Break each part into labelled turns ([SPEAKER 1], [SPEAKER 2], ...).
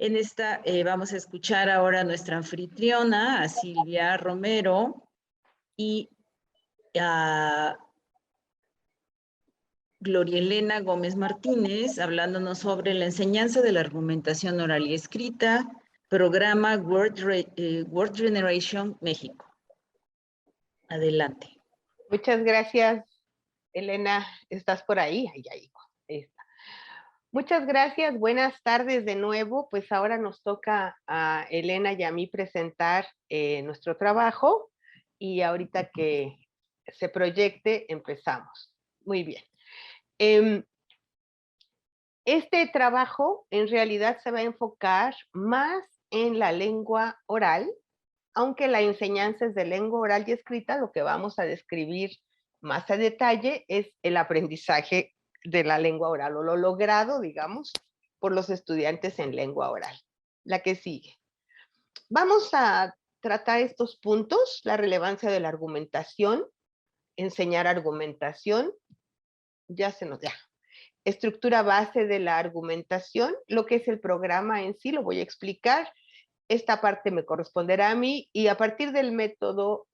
[SPEAKER 1] En esta vamos a escuchar ahora a nuestra anfitriona, a Silvia Romero, y a Gloria Elena Gómez Martínez, hablándonos sobre la enseñanza de la argumentación oral y escrita, programa Word Generation México. Adelante.
[SPEAKER 2] Muchas gracias, Elena. ¿Estás por ahí? Ahí está. Muchas gracias. Buenas tardes de nuevo. Pues ahora nos toca a Elena y a mí presentar nuestro trabajo y ahorita que se proyecte empezamos. Muy bien. Este trabajo en realidad se va a enfocar más en la lengua oral, aunque la enseñanza es de lengua oral y escrita. Lo que vamos a describir más a detalle es el aprendizaje de la lengua oral o lo logrado, digamos, por los estudiantes en lengua oral. La que sigue. Vamos a tratar estos puntos: la relevancia de la argumentación, enseñar argumentación, estructura base de la argumentación, lo que es el programa en sí, lo voy a explicar. Esta parte me corresponderá a mí y a partir del método,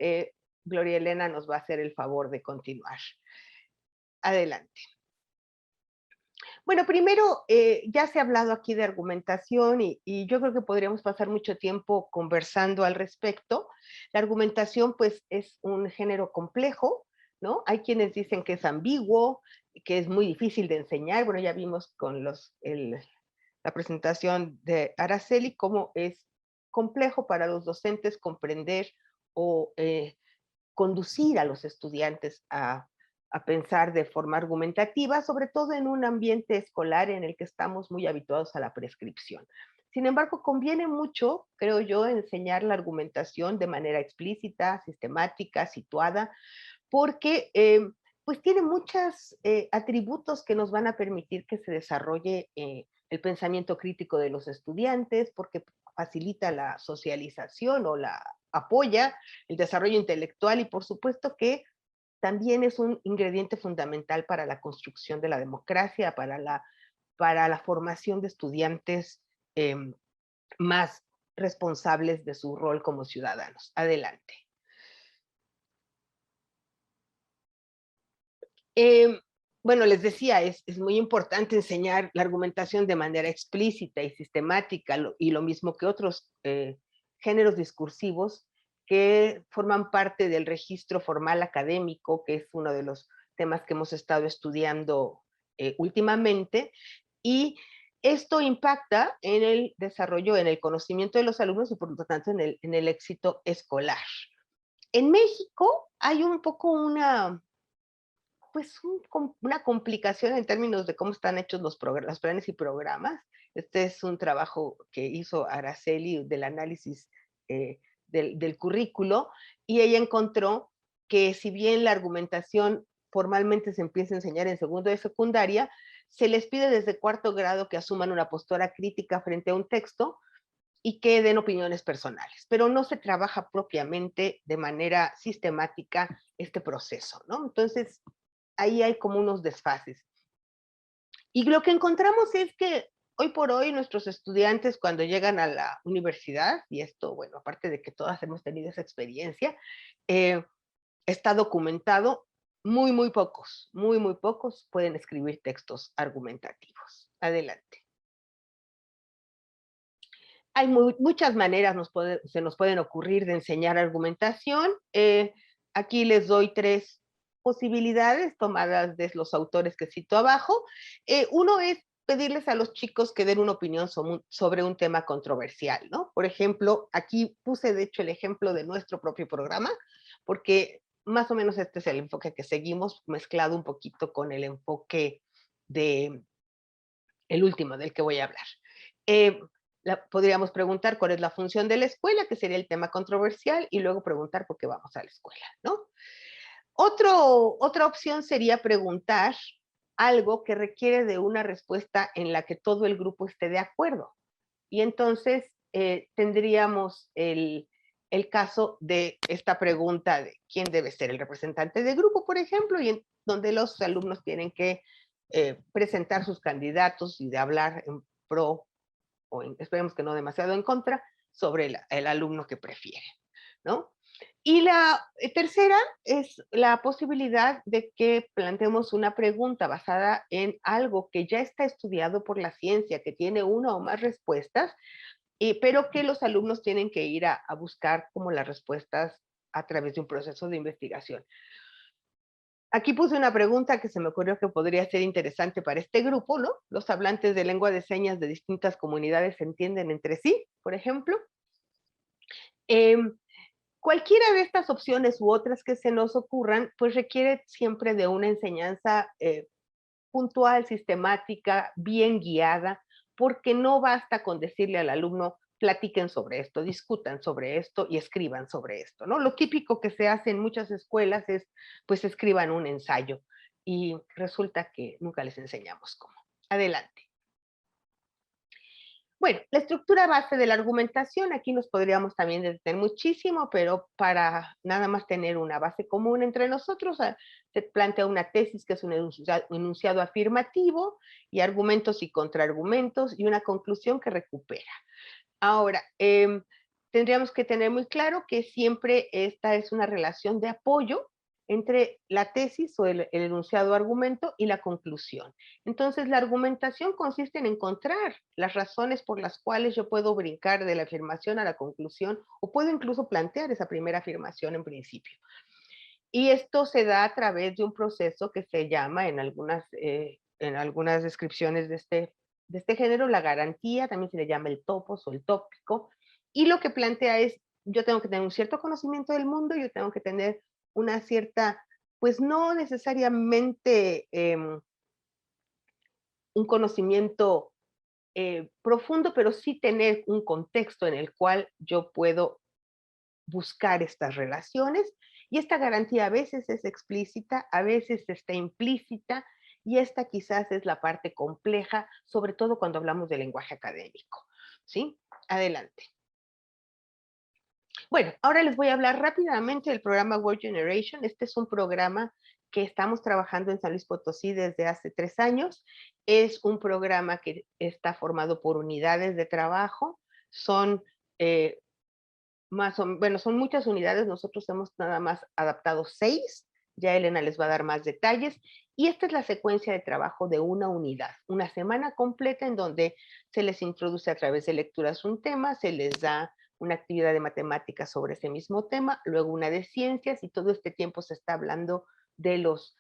[SPEAKER 2] Gloria Elena nos va a hacer el favor de continuar. Adelante. Bueno, primero, ya se ha hablado aquí de argumentación y yo creo que podríamos pasar mucho tiempo conversando al respecto. La argumentación, pues, es un género complejo, ¿no? Hay quienes dicen que es ambiguo, que es muy difícil de enseñar. Bueno, ya vimos con la presentación de Araceli cómo es complejo para los docentes comprender o conducir a los estudiantes a pensar de forma argumentativa, sobre todo en un ambiente escolar en el que estamos muy habituados a la prescripción. Sin embargo, conviene mucho, creo yo, enseñar la argumentación de manera explícita, sistemática, situada, porque pues tiene muchos atributos que nos van a permitir que se desarrolle el pensamiento crítico de los estudiantes, porque facilita la socialización o la apoya el desarrollo intelectual y por supuesto que también es un ingrediente fundamental para la construcción de la democracia, para la formación de estudiantes más responsables de su rol como ciudadanos. Adelante. Bueno, les decía, es muy importante enseñar la argumentación de manera explícita y sistemática, y lo mismo que otros géneros discursivos que forman parte del registro formal académico, que es uno de los temas que hemos estado estudiando últimamente, y esto impacta en el desarrollo, en el conocimiento de los alumnos y por lo tanto en el éxito escolar. En México hay un poco una complicación en términos de cómo están hechos los planes y programas. Este es un trabajo que hizo Araceli del análisis del currículo, y ella encontró que si bien la argumentación formalmente se empieza a enseñar en segundo de secundaria, se les pide desde cuarto grado que asuman una postura crítica frente a un texto y que den opiniones personales, pero no se trabaja propiamente de manera sistemática este proceso, ¿no? Entonces, ahí hay como unos desfases. Y lo que encontramos es que hoy por hoy nuestros estudiantes cuando llegan a la universidad, y esto, bueno, aparte de que todas hemos tenido esa experiencia, está documentado, muy pocos pueden escribir textos argumentativos. Adelante. Hay muchas maneras se nos pueden ocurrir de enseñar argumentación. Aquí les doy 3 posibilidades tomadas de los autores que cito abajo. Uno es pedirles a los chicos que den una opinión sobre un tema controversial, ¿no? Por ejemplo, aquí puse de hecho el ejemplo de nuestro propio programa, porque más o menos este es el enfoque que seguimos, mezclado un poquito con el enfoque de el último del que voy a hablar. Podríamos preguntar cuál es la función de la escuela, que sería el tema controversial, y luego preguntar por qué vamos a la escuela, ¿no? Otra opción sería preguntar algo que requiere de una respuesta en la que todo el grupo esté de acuerdo. Y entonces tendríamos el caso de esta pregunta de quién debe ser el representante de grupo, por ejemplo, y donde los alumnos tienen que presentar sus candidatos y de hablar en pro esperemos que no demasiado en contra, sobre el alumno que prefiere, ¿no? Y la tercera es la posibilidad de que planteemos una pregunta basada en algo que ya está estudiado por la ciencia, que tiene una o más respuestas, pero que los alumnos tienen que ir a buscar como las respuestas a través de un proceso de investigación. Aquí puse una pregunta que se me ocurrió que podría ser interesante para este grupo, ¿no? Los hablantes de lengua de señas de distintas comunidades se entienden entre sí, por ejemplo. Em, Cualquiera de estas opciones u otras que se nos ocurran, pues requiere siempre de una enseñanza puntual, sistemática, bien guiada, porque no basta con decirle al alumno, platiquen sobre esto, discutan sobre esto y escriban sobre esto, ¿no? Lo típico que se hace en muchas escuelas es, pues escriban un ensayo y resulta que nunca les enseñamos cómo. Adelante. Bueno, la estructura base de la argumentación, aquí nos podríamos también detener muchísimo, pero para nada más tener una base común entre nosotros, se plantea una tesis que es un enunciado afirmativo y argumentos y contraargumentos y una conclusión que recupera. Ahora, tendríamos que tener muy claro que siempre esta es una relación de apoyo entre la tesis o el enunciado argumento y la conclusión. Entonces, la argumentación consiste en encontrar las razones por las cuales yo puedo brincar de la afirmación a la conclusión o puedo incluso plantear esa primera afirmación en principio. Y esto se da a través de un proceso que se llama en algunas descripciones de este género, la garantía, también se le llama el topos o el tópico, y lo que plantea es, yo tengo que tener un cierto conocimiento del mundo, yo tengo que tener una cierta, pues no necesariamente un conocimiento profundo, pero sí tener un contexto en el cual yo puedo buscar estas relaciones, y esta garantía a veces es explícita, a veces está implícita, y esta quizás es la parte compleja, sobre todo cuando hablamos de lenguaje académico, ¿sí? Adelante. Bueno, ahora les voy a hablar rápidamente del programa Word Generation. Este es un programa que estamos trabajando en San Luis Potosí desde hace 3 años. Es un programa que está formado por unidades de trabajo. Son son muchas unidades, nosotros hemos nada más adaptado 6, ya Elena les va a dar más detalles, y esta es la secuencia de trabajo de una unidad, una semana completa en donde se les introduce a través de lecturas un tema, se les da una actividad de matemáticas sobre ese mismo tema, luego una de ciencias, y todo este tiempo se está hablando de los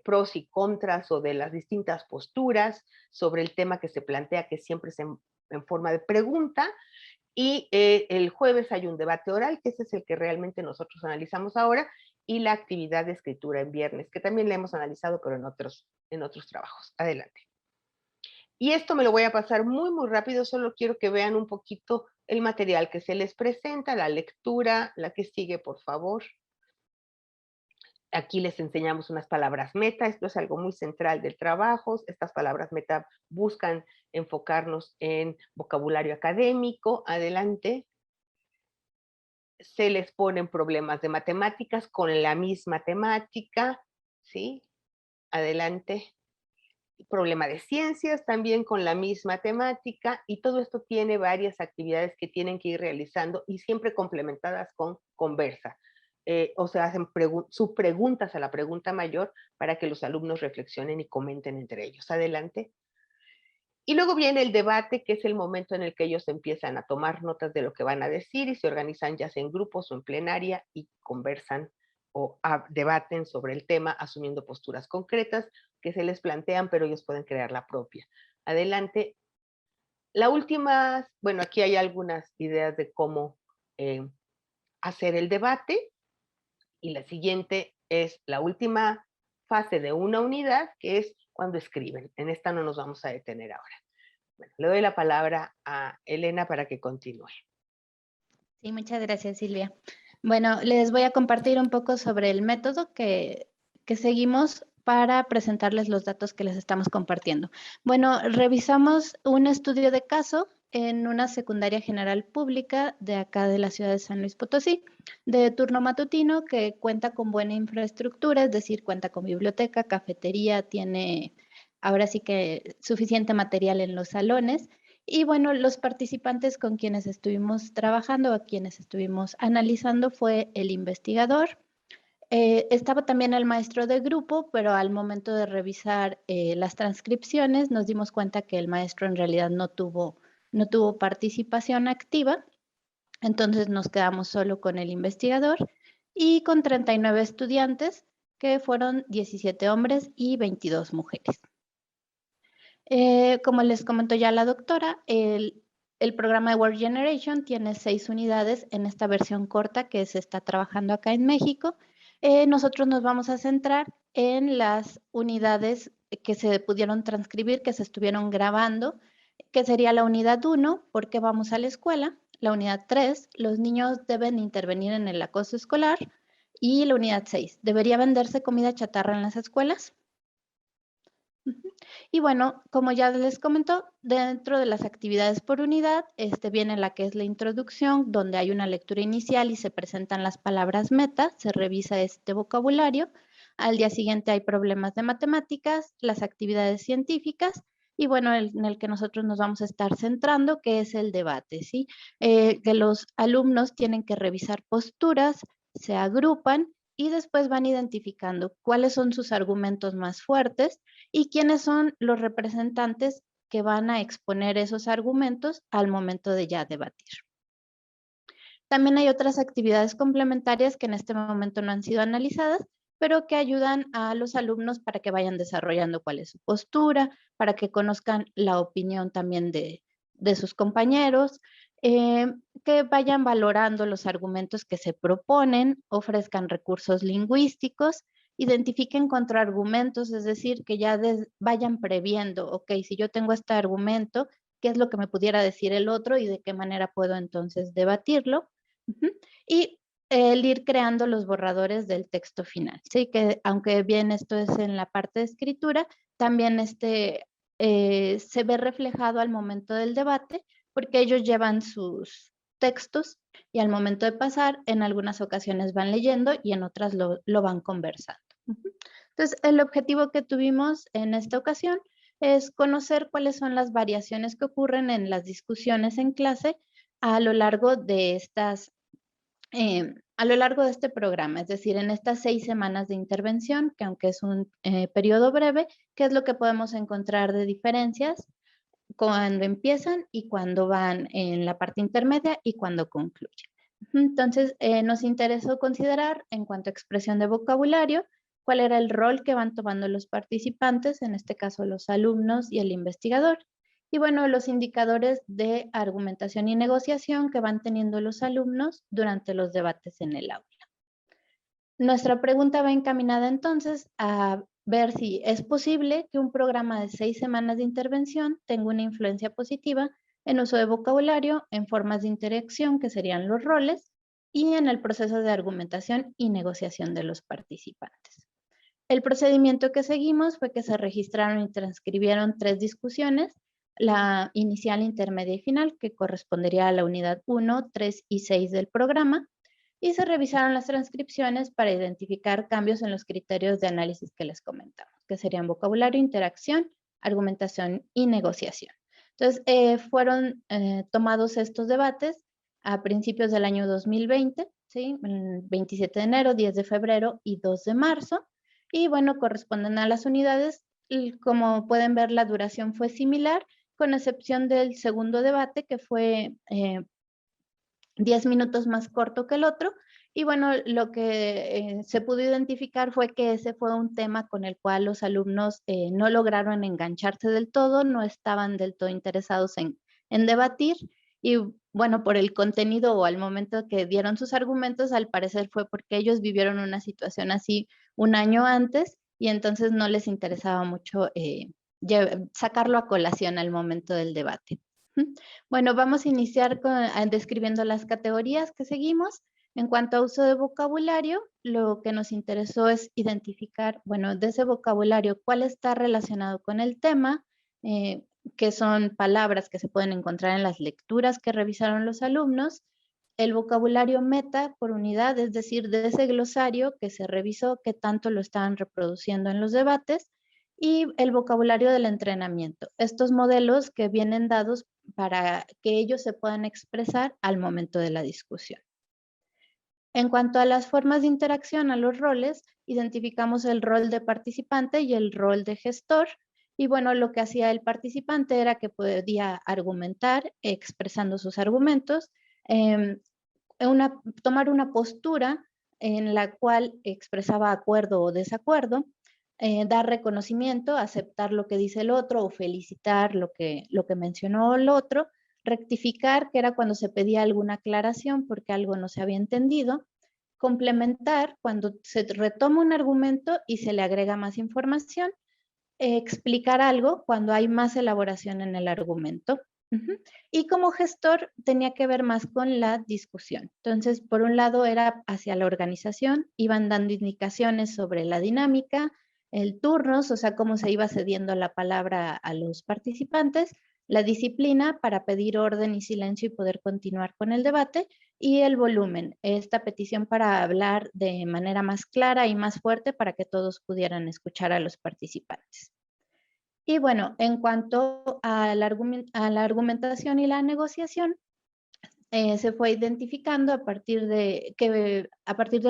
[SPEAKER 2] pros y contras o de las distintas posturas sobre el tema que se plantea, que siempre es en forma de pregunta. Y el jueves hay un debate oral, que ese es el que realmente nosotros analizamos ahora, y la actividad de escritura en viernes, que también la hemos analizado, pero en otros trabajos. Adelante. Y esto me lo voy a pasar muy, muy rápido, solo quiero que vean un poquito el material que se les presenta, la lectura, la que sigue, por favor. Aquí les enseñamos unas palabras meta, esto es algo muy central del trabajo. Estas palabras meta buscan enfocarnos en vocabulario académico. Adelante. Se les ponen problemas de matemáticas con la misma temática, ¿sí? Adelante. Problema de ciencias también con la misma temática, y todo esto tiene varias actividades que tienen que ir realizando y siempre complementadas con conversa. O sea, hacen subpreguntas a la pregunta mayor para que los alumnos reflexionen y comenten entre ellos. Adelante. Y luego viene el debate, que es el momento en el que ellos empiezan a tomar notas de lo que van a decir y se organizan ya sea en grupos o en plenaria y conversan o debaten sobre el tema asumiendo posturas concretas que se les plantean, pero ellos pueden crear la propia. Adelante. La última, bueno, aquí hay algunas ideas de cómo hacer el debate, y la siguiente es la última fase de una unidad, que es cuando escriben. En esta no nos vamos a detener ahora. Bueno, le doy la palabra a Elena para que continúe.
[SPEAKER 3] Sí, muchas gracias, Silvia. Bueno, les voy a compartir un poco sobre el método que seguimos para presentarles los datos que les estamos compartiendo. Bueno, revisamos un estudio de caso en una secundaria general pública de acá de la ciudad de San Luis Potosí, de turno matutino, que cuenta con buena infraestructura, es decir, cuenta con biblioteca, cafetería, tiene ahora sí que suficiente material en los salones, Y bueno, los participantes con quienes estuvimos trabajando, a quienes estuvimos analizando, fue el investigador. Estaba también el maestro de grupo, pero al momento de revisar las transcripciones nos dimos cuenta que el maestro en realidad no tuvo participación activa. Entonces nos quedamos solo con el investigador y con 39 estudiantes, que fueron 17 hombres y 22 mujeres. Como les comentó ya la doctora, el programa de World Generation tiene 6 unidades en esta versión corta que se está trabajando acá en México. Nosotros nos vamos a centrar en las unidades que se pudieron transcribir, que se estuvieron grabando, que sería la unidad 1, ¿por qué vamos a la escuela? La unidad 3, los niños deben intervenir en el acoso escolar. Y la unidad 6, ¿debería venderse comida chatarra en las escuelas? Y bueno, como ya les comentó, dentro de las actividades por unidad, viene la que es la introducción, donde hay una lectura inicial y se presentan las palabras meta, se revisa este vocabulario. Al día siguiente hay problemas de matemáticas, las actividades científicas y bueno, en el que nosotros nos vamos a estar centrando, que es el debate, ¿sí? Que los alumnos tienen que revisar posturas, se agrupan y después van identificando cuáles son sus argumentos más fuertes y quiénes son los representantes que van a exponer esos argumentos al momento de ya debatir. También hay otras actividades complementarias que en este momento no han sido analizadas, pero que ayudan a los alumnos para que vayan desarrollando cuál es su postura, para que conozcan la opinión también de sus compañeros, que vayan valorando los argumentos que se proponen, ofrezcan recursos lingüísticos, identifiquen contraargumentos, es decir, que ya vayan previendo, ok, si yo tengo este argumento, ¿qué es lo que me pudiera decir el otro y de qué manera puedo entonces debatirlo? Y el ir creando los borradores del texto final, ¿sí? Que aunque bien esto es en la parte de escritura, también se ve reflejado al momento del debate, porque ellos llevan sus textos y al momento de pasar, en algunas ocasiones van leyendo y en otras lo van conversando. Entonces, el objetivo que tuvimos en esta ocasión es conocer cuáles son las variaciones que ocurren en las discusiones en clase a lo largo de este programa, es decir, en estas 6 semanas de intervención, que aunque es un periodo breve, ¿qué es lo que podemos encontrar de diferencias cuando empiezan y cuando van en la parte intermedia y cuando concluyen? Entonces, nos interesó considerar en cuanto a expresión de vocabulario, cuál era el rol que van tomando los participantes, en este caso los alumnos y el investigador. Y bueno, los indicadores de argumentación y negociación que van teniendo los alumnos durante los debates en el aula. Nuestra pregunta va encaminada entonces a ver si es posible que un programa de 6 semanas de intervención tenga una influencia positiva en uso de vocabulario, en formas de interacción, que serían los roles, y en el proceso de argumentación y negociación de los participantes. El procedimiento que seguimos fue que se registraron y transcribieron 3 discusiones, la inicial, intermedia y final, que correspondería a la unidad 1, 3 y 6 del programa, y se revisaron las transcripciones para identificar cambios en los criterios de análisis que les comentamos, que serían vocabulario, interacción, argumentación y negociación. Entonces, fueron tomados estos debates a principios del año 2020, ¿sí? 27 de enero, 10 de febrero y 2 de marzo, y bueno, corresponden a las unidades. Y como pueden ver, la duración fue similar, con excepción del segundo debate, que fue 10 minutos más corto que el otro. Y bueno, lo que se pudo identificar fue que ese fue un tema con el cual los alumnos no lograron engancharse del todo, no estaban del todo interesados en debatir. Y bueno, por el contenido o al momento que dieron sus argumentos, al parecer fue porque ellos vivieron una situación así un año antes y entonces no les interesaba mucho sacarlo a colación al momento del debate. Bueno, vamos a iniciar describiendo las categorías que seguimos. En cuanto a uso de vocabulario, lo que nos interesó es identificar, bueno, de ese vocabulario, cuál está relacionado con el tema, que son palabras que se pueden encontrar en las lecturas que revisaron los alumnos, el vocabulario meta por unidad, es decir, de ese glosario que se revisó, que tanto lo estaban reproduciendo en los debates, y el vocabulario del entrenamiento. Estos modelos que vienen dados para que ellos se puedan expresar al momento de la discusión. En cuanto a las formas de interacción, a los roles, identificamos el rol de participante y el rol de gestor. Y bueno, lo que hacía el participante era que podía argumentar expresando sus argumentos, tomar una postura en la cual expresaba acuerdo o desacuerdo, dar reconocimiento, aceptar lo que dice el otro o felicitar lo que mencionó el otro, rectificar, que era cuando se pedía alguna aclaración porque algo no se había entendido, complementar, cuando se retoma un argumento y se le agrega más información, explicar algo cuando hay más elaboración en el argumento. Y como gestor tenía que ver más con la discusión. Entonces, por un lado era hacia la organización, iban dando indicaciones sobre la dinámica, el turnos, o sea, cómo se iba cediendo la palabra a los participantes, la disciplina para pedir orden y silencio y poder continuar con el debate, y el volumen, esta petición para hablar de manera más clara y más fuerte para que todos pudieran escuchar a los participantes. Y bueno, en cuanto a la argumentación y la negociación, se fue identificando a partir de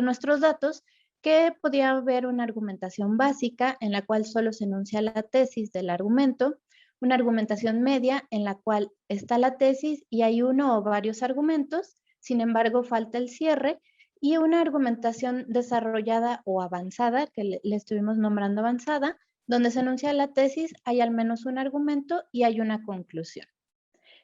[SPEAKER 3] nuestros datos que podía haber una argumentación básica en la cual solo se enuncia la tesis del argumento, una argumentación media en la cual está la tesis y hay uno o varios argumentos, sin embargo falta el cierre, y una argumentación desarrollada o avanzada, que le estuvimos nombrando avanzada, donde se enuncia la tesis, hay al menos un argumento y hay una conclusión.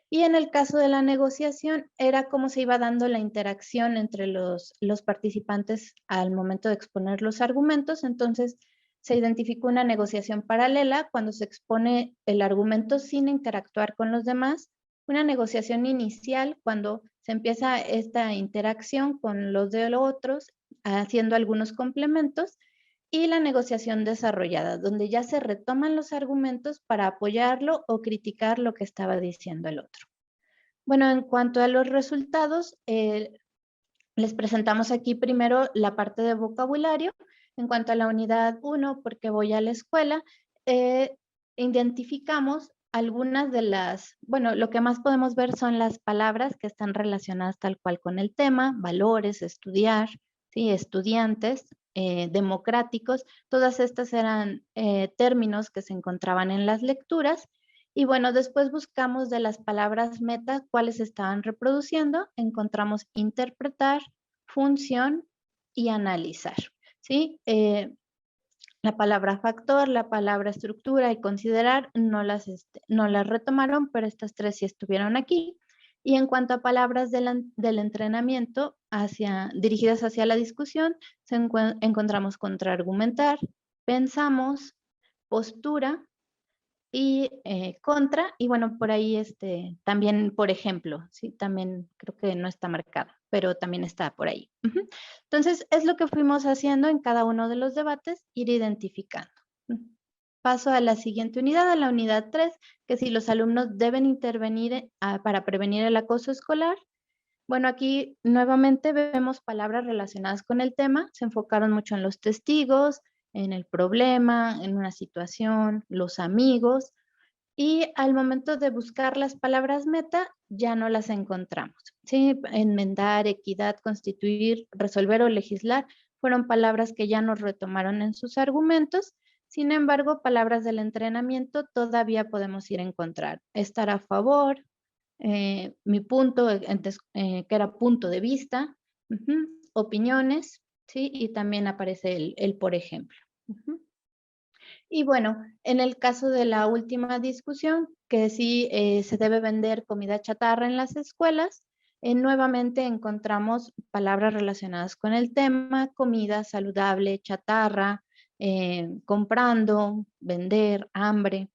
[SPEAKER 3] Y en el caso de la negociación, era cómo se iba dando la interacción entre los participantes al momento de exponer los argumentos. Entonces, se identificó una negociación paralela cuando se expone el argumento sin interactuar con los demás, una negociación inicial cuando se empieza esta interacción con los de los otros, haciendo algunos complementos, y la negociación desarrollada, donde ya se retoman los argumentos para apoyarlo o criticar lo que estaba diciendo el otro. Bueno, en cuanto a los resultados, les presentamos aquí primero la parte de vocabulario. En cuanto a la unidad 1, porque voy a la escuela, identificamos algunas de las, bueno, lo que más podemos ver son las palabras que están relacionadas tal cual con el tema, valores, estudiar, ¿sí? Estudiantes, democráticos, todas estas eran términos que se encontraban en las lecturas. Y bueno, después buscamos de las palabras meta cuáles estaban reproduciendo, encontramos interpretar, función y analizar, ¿sí? La palabra factor, la palabra estructura y considerar no las retomaron, pero estas tres sí estuvieron aquí. Y en cuanto a palabras del entrenamiento dirigidas hacia la discusión, encontramos contraargumentar, pensamos, postura y contra, y bueno, por ahí también, por ejemplo, sí, también creo que no está marcado, pero también está por ahí. Entonces, es lo que fuimos haciendo en cada uno de los debates, ir identificando. Paso a la siguiente unidad, a la unidad 3, que si los alumnos deben intervenir para prevenir el acoso escolar. Bueno, aquí nuevamente vemos palabras relacionadas con el tema, se enfocaron mucho en los testigos, en el problema, en una situación, los amigos, y al momento de buscar las palabras meta, ya no las encontramos. ¿Sí? Enmendar, equidad, constituir, resolver o legislar fueron palabras que ya nos retomaron en sus argumentos. Sin embargo, palabras del entrenamiento todavía podemos ir a encontrar. Estar a favor, mi punto, que era punto de vista, opiniones, ¿sí? Y también aparece el por ejemplo. Y bueno, en el caso de la última discusión, que sí se debe vender comida chatarra en las escuelas, nuevamente encontramos palabras relacionadas con el tema, comida saludable, chatarra, comprando, vender, hambre.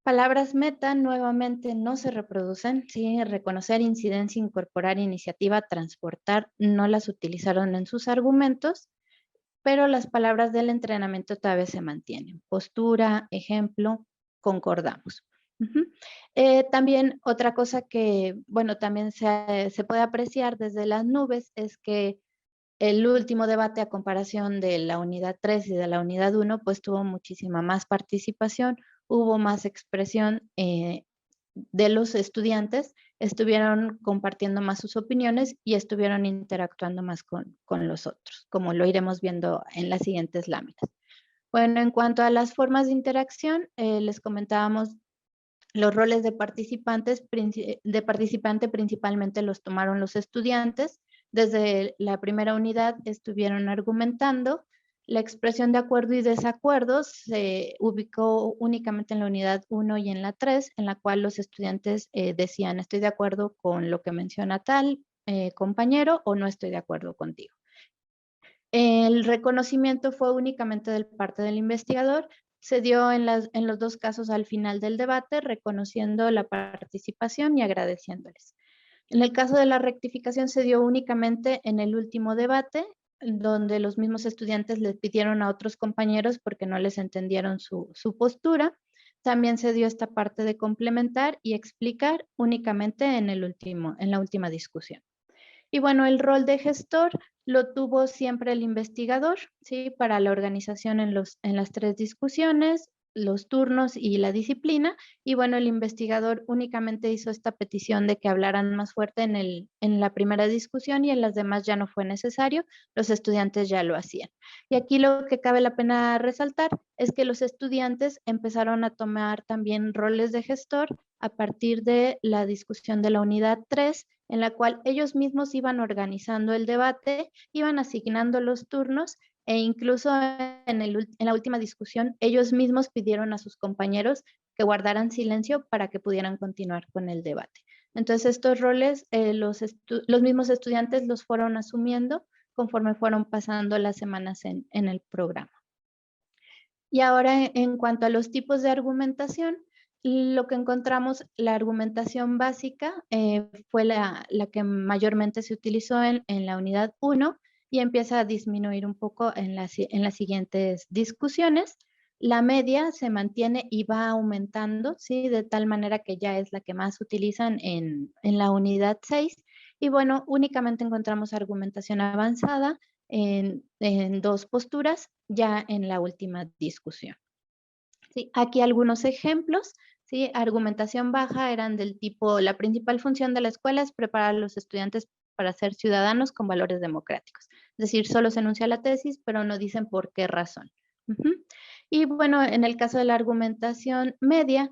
[SPEAKER 3] Palabras meta nuevamente no se reproducen, ¿sí? Reconocer, incidencia, incorporar, iniciativa, transportar, no las utilizaron en sus argumentos, pero las palabras del entrenamiento todavía se mantienen. Postura, ejemplo, concordamos. También otra cosa que, bueno, también se puede apreciar desde las nubes es que el último debate a comparación de la unidad 3 y de la unidad 1, pues tuvo muchísima más participación, hubo más expresión de los estudiantes, estuvieron compartiendo más sus opiniones y estuvieron interactuando más con los otros, como lo iremos viendo en las siguientes láminas. Bueno, en cuanto a las formas de interacción, les comentábamos los roles de participante principalmente los tomaron los estudiantes. Desde la primera unidad estuvieron argumentando. La expresión de acuerdo y desacuerdos se ubicó únicamente en la unidad 1 y en la 3, en la cual los estudiantes decían estoy de acuerdo con lo que menciona tal compañero o no estoy de acuerdo contigo. El reconocimiento fue únicamente de parte del investigador. Se dio en los dos casos al final del debate, reconociendo la participación y agradeciéndoles. En el caso de la rectificación se dio únicamente en el último debate, donde los mismos estudiantes les pidieron a otros compañeros porque no les entendieron su postura. También se dio esta parte de complementar y explicar únicamente en la última discusión. Y bueno, el rol de gestor lo tuvo siempre el investigador, ¿sí? Para la organización en las 3 discusiones, los turnos y la disciplina. Y bueno, el investigador únicamente hizo esta petición de que hablaran más fuerte en la primera discusión y en las demás ya no fue necesario, los estudiantes ya lo hacían. Y aquí lo que cabe la pena resaltar es que los estudiantes empezaron a tomar también roles de gestor a partir de la discusión de la unidad 3, en la cual ellos mismos iban organizando el debate, iban asignando los turnos e incluso en la última discusión ellos mismos pidieron a sus compañeros que guardaran silencio para que pudieran continuar con el debate. Entonces estos roles los mismos estudiantes los fueron asumiendo conforme fueron pasando las semanas en el programa. Y ahora en cuanto a los tipos de argumentación, lo que encontramos, la argumentación básica fue la que mayormente se utilizó en la unidad 1 y empieza a disminuir un poco en las siguientes discusiones. La media se mantiene y va aumentando, ¿sí? De tal manera que ya es la que más utilizan en la unidad 6. Y bueno, únicamente encontramos argumentación avanzada en 2 posturas ya en la última discusión. Sí, aquí algunos ejemplos. ¿Sí? Argumentación baja eran del tipo, la principal función de la escuela es preparar a los estudiantes para ser ciudadanos con valores democráticos. Es decir, solo se enuncia la tesis, pero no dicen por qué razón. Y bueno, en el caso de la argumentación media,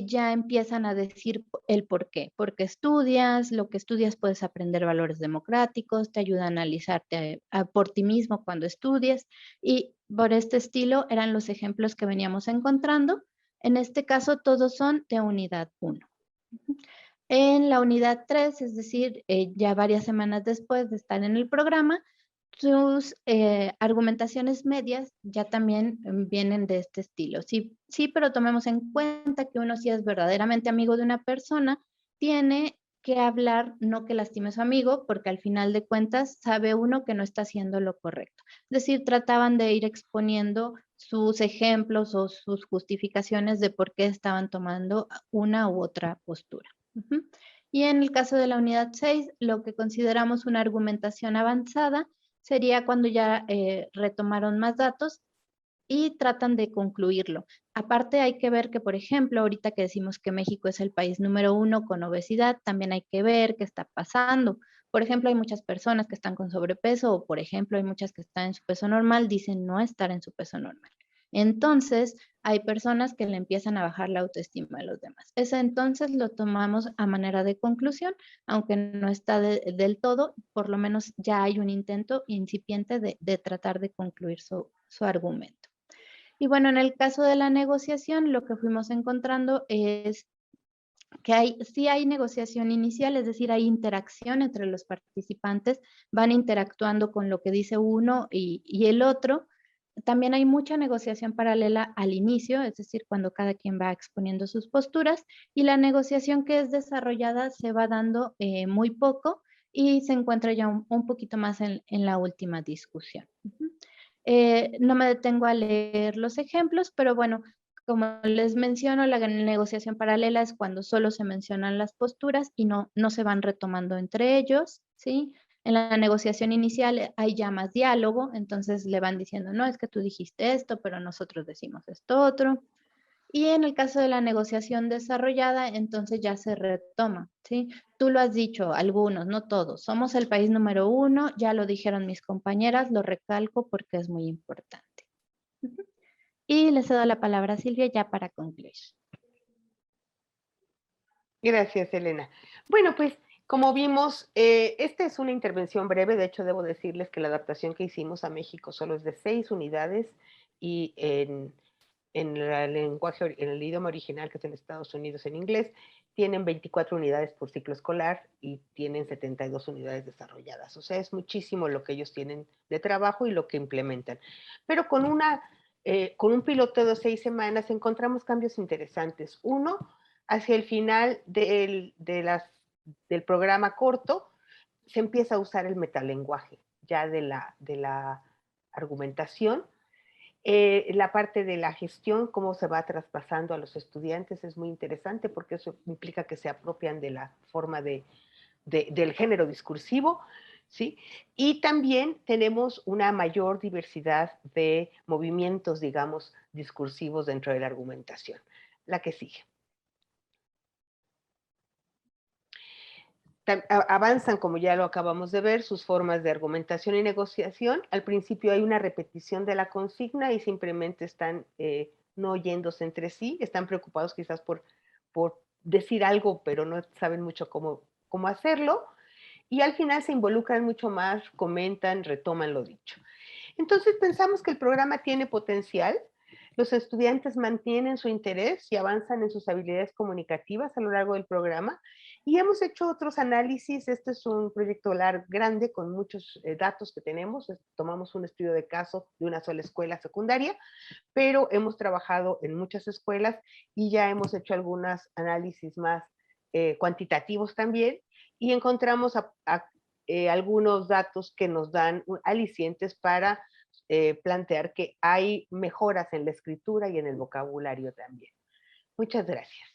[SPEAKER 3] ya empiezan a decir el por qué. Porque estudias, lo que estudias puedes aprender valores democráticos, te ayuda a analizarte por ti mismo cuando estudias. Y por este estilo eran los ejemplos que veníamos encontrando. En este caso, todos son de unidad 1. En la unidad 3, es decir, ya varias semanas después de estar en el programa, sus argumentaciones medias ya también vienen de este estilo. Sí, pero tomemos en cuenta que uno, si es verdaderamente amigo de una persona, tiene que hablar, no que lastime a su amigo, porque al final de cuentas sabe uno que no está haciendo lo correcto. Es decir, trataban de ir exponiendo sus ejemplos o sus justificaciones de por qué estaban tomando una u otra postura. Y en el caso de la unidad 6, lo que consideramos una argumentación avanzada sería cuando ya retomaron más datos y tratan de concluirlo. Aparte hay que ver que, por ejemplo, ahorita que decimos que México es el país número 1 con obesidad, también hay que ver qué está pasando. Por ejemplo, hay muchas personas que están con sobrepeso o, por ejemplo, hay muchas que están en su peso normal, dicen no estar en su peso normal. Entonces, hay personas que le empiezan a bajar la autoestima a los demás. Ese entonces lo tomamos a manera de conclusión, aunque no está del todo, por lo menos ya hay un intento incipiente de tratar de concluir su argumento. Y bueno, en el caso de la negociación, lo que fuimos encontrando es que sí hay negociación inicial, es decir, hay interacción entre los participantes, van interactuando con lo que dice uno y el otro. También hay mucha negociación paralela al inicio, es decir, cuando cada quien va exponiendo sus posturas, y la negociación que es desarrollada se va dando muy poco y se encuentra ya un poquito más en la última discusión. No me detengo a leer los ejemplos, pero bueno, como les menciono, la negociación paralela es cuando solo se mencionan las posturas y no se van retomando entre ellos, ¿sí? En la negociación inicial hay ya más diálogo, entonces le van diciendo, no, es que tú dijiste esto, pero nosotros decimos esto otro. Y en el caso de la negociación desarrollada, entonces ya se retoma, ¿sí? Tú lo has dicho, algunos, no todos. Somos el país número 1, ya lo dijeron mis compañeras, lo recalco porque es muy importante. Y le cedo la palabra a Silvia ya para concluir.
[SPEAKER 2] Gracias, Elena. Bueno, pues como vimos, esta es una intervención breve. De hecho, debo decirles que la adaptación que hicimos a México solo es de 6 unidades y en el lenguaje, en el idioma original, que es en Estados Unidos, en inglés, tienen 24 unidades por ciclo escolar y tienen 72 unidades desarrolladas. O sea, es muchísimo lo que ellos tienen de trabajo y lo que implementan. Pero con un piloto de 6 semanas encontramos cambios interesantes. Uno, hacia el final del programa corto, se empieza a usar el metalenguaje ya de la argumentación. La parte de la gestión, cómo se va traspasando a los estudiantes, es muy interesante porque eso implica que se apropian de la forma del género discursivo, ¿sí? Y también tenemos una mayor diversidad de movimientos, digamos, discursivos dentro de la argumentación. La que sigue. Avanzan, como ya lo acabamos de ver, sus formas de argumentación y negociación. Al principio hay una repetición de la consigna y simplemente están no oyéndose entre sí, están preocupados quizás por decir algo, pero no saben mucho cómo hacerlo. Y al final se involucran mucho más, comentan, retoman lo dicho. Entonces pensamos que el programa tiene potencial. Los estudiantes mantienen su interés y avanzan en sus habilidades comunicativas a lo largo del programa. Y hemos hecho otros análisis. Este es un proyecto grande con muchos datos que tenemos. Tomamos un estudio de caso de una sola escuela secundaria, pero hemos trabajado en muchas escuelas y ya hemos hecho algunos análisis más cuantitativos también. Y encontramos algunos datos que nos dan alicientes para plantear que hay mejoras en la escritura y en el vocabulario también. Muchas gracias.